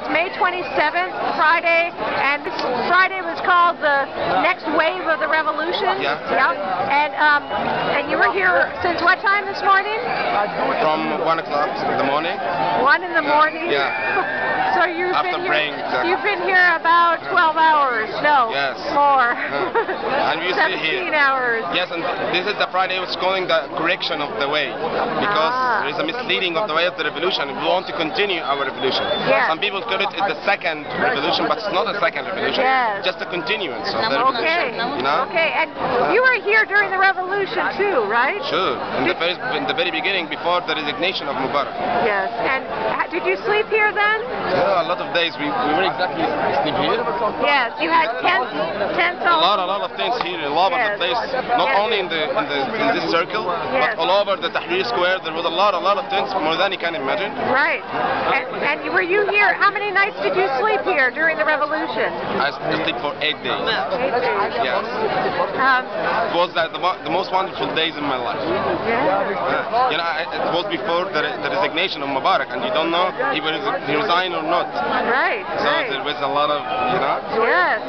It's May 27th, Friday, and this Friday was called the next wave of the revolution. Yeah. And you were here since what time this morning? From 1 o'clock in the morning. 1 in the morning? Yeah. So you've After been here, praying, you've been here about 12 hours. No. Yes. More. And we stay here. 17 hours. Yes, and this is the Friday was calling the correction of the way, because there is a misleading of the way of the revolution. We want to continue our revolution. Yes. Some people call it the second revolution, but it's not a second revolution. Yes. Just a continuance of the revolution. Okay. You know? Okay, and you were here during the revolution too, right? Sure. In the very beginning, before the resignation of Mubarak. Yes. And did you sleep here then? Yeah, a lot of days we were exactly sleep here. Yes. You had tents A lot of tents here, all over the place. Not only in this circle, but all over the Tahrir Square. There was a lot of tents, more than you can imagine. Right. And were you here? How many nights did you sleep here during the revolution? I sleep for 8 days. 8 days. Yes. It was the most wonderful days in my life. Yeah. You know, it was before the resignation of Mubarak, and you don't know if he resigned or not. Right. So there was a lot of, you know. Yes.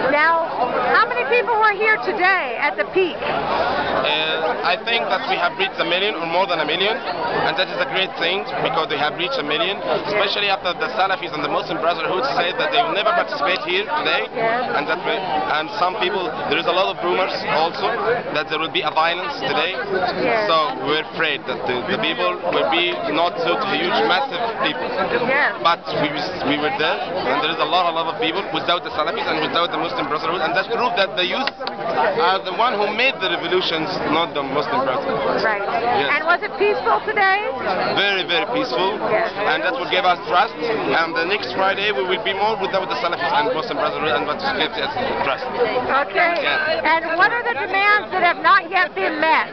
Now, how many people were here today at the peak? I think that we have reached 1 million or more than 1 million, and that is a great thing because they have reached 1 million, especially after the Salafis and the Muslim Brotherhood said that they will never participate here today, and some people, there is a lot of rumors also that there will be a violence today, so we're afraid that the people will be not so huge, massive people, but we were there, and there is a lot of people without the Salafis and without the Muslim Brotherhood, and that proved that the youth are the one who made the revolutions, not the Muslim Brotherhood. Right. Yes. And was it peaceful today? Very, very peaceful, and that will give us trust, and the next Friday we will be more without the Salafis and Muslim Brotherhood, and what gives us trust. Okay. Yeah. And what are the demands that have not yet been met?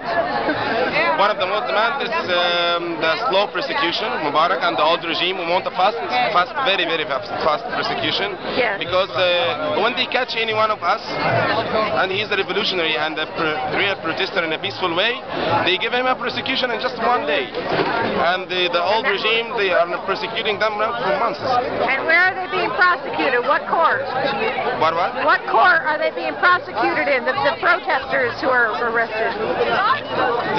One of the most demands is the slow persecution. Mubarak and the old regime, we want a fast, very, very fast persecution, because when they catch any one of us, and he's a revolutionary and a real protester in a peaceful way, they give him a persecution in just 1 day. And the old regime, they are persecuting them now for months. And where are they being prosecuted? What court? What? What court are they being prosecuted in, the protesters who are arrested?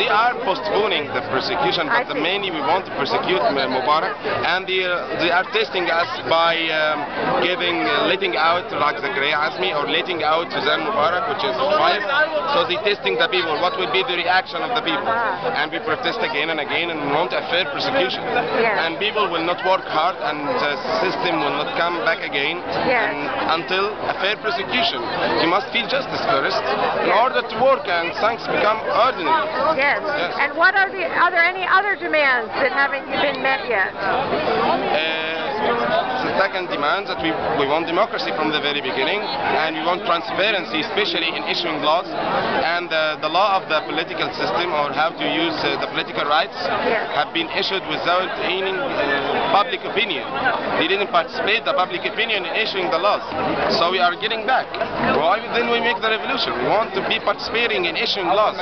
They are postponing the persecution, but mainly we want to persecute Mubarak, and they are testing us by letting out like Zakaria Azmi or letting out Suzanne Mubarak, which is his wife. So they're testing the people, what will be the reaction of the people. And we protest again and again and want a fair persecution. And people will not work hard, and the system will not come back again until a fair persecution. You must feel justice first in order to work and things become ordinary. Yes. And what are there any other demands that haven't been met yet? The second demand that we want democracy from the very beginning, and we want transparency, especially in issuing laws, and the law of the political system, or how to use the political rights, have been issued without any public opinion. They didn't participate the public opinion in issuing the laws. So we are getting back. Why then we make the revolution? We want to be participating in issuing laws.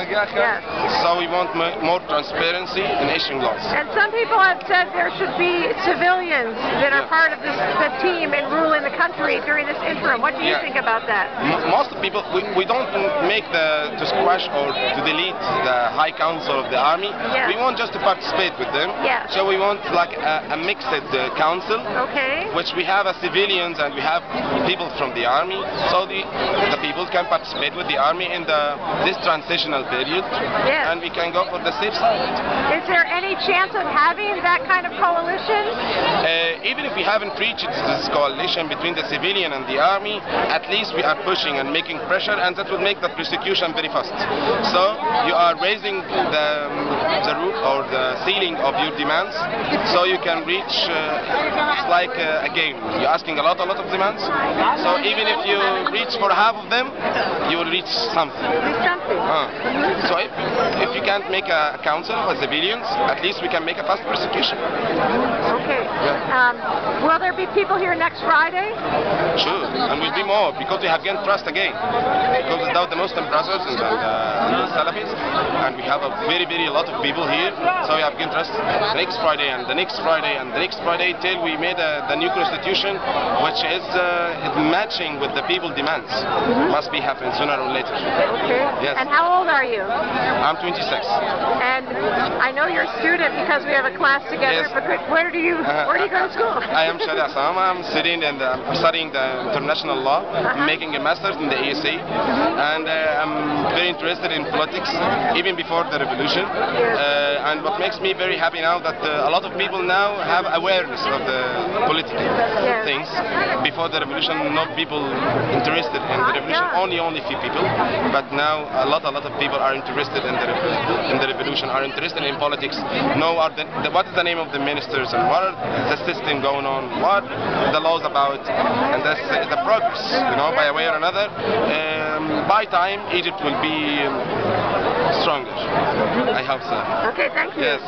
So we want more transparency in issuing laws. And some people have said there should be civilians that are part of the team and ruling the country during this interim. What do you think about that? Most people, we don't make to squash or to delete the High Council of the Army. We want just to participate with them. So we want like a mixed council, which we have civilians and we have people from the army, so the people can participate with the army in this transitional period, and we can go for the safe side. Is there any chance of having that kind of coalition? Even if we haven't reached this coalition between the civilian and the army, at least we are pushing and making pressure, and that will make the persecution very fast. So you are raising the roof or the ceiling of your demands, so you can reach. It's like a game. You're asking a lot of demands. So even if you reach for half of them, you will reach something. So if you can't make a council of civilians, at least we can make a fast persecution. Okay. Will there be people here next Friday? Sure, and will be more because we have gained trust again. Because without the Muslim brothers and the Salafis, and we have a very lot of people here, so we have gained trust. The next Friday and the next Friday and the next Friday till we made the new constitution, which is matching with the people demands. Must be happening sooner or later. Okay. Yes. And how old are you? I'm 26. And I know you're a student because we have a class together. Yes. But where do you go to school? I am Shadi Assam. I'm studying the international law, making a master's in the ESA, and I'm very interested in politics even before the revolution. And what makes me very happy now that a lot of people now have awareness of the political things. Before the revolution, not people interested in the revolution, only few people. But now a lot of people are interested in the revolution, are interested in politics, know what is the name of the ministers and what are the system going on, what the laws about, and that's the progress, by a way or another. By time, Egypt will be stronger. I hope so. Okay, thank you. Yes.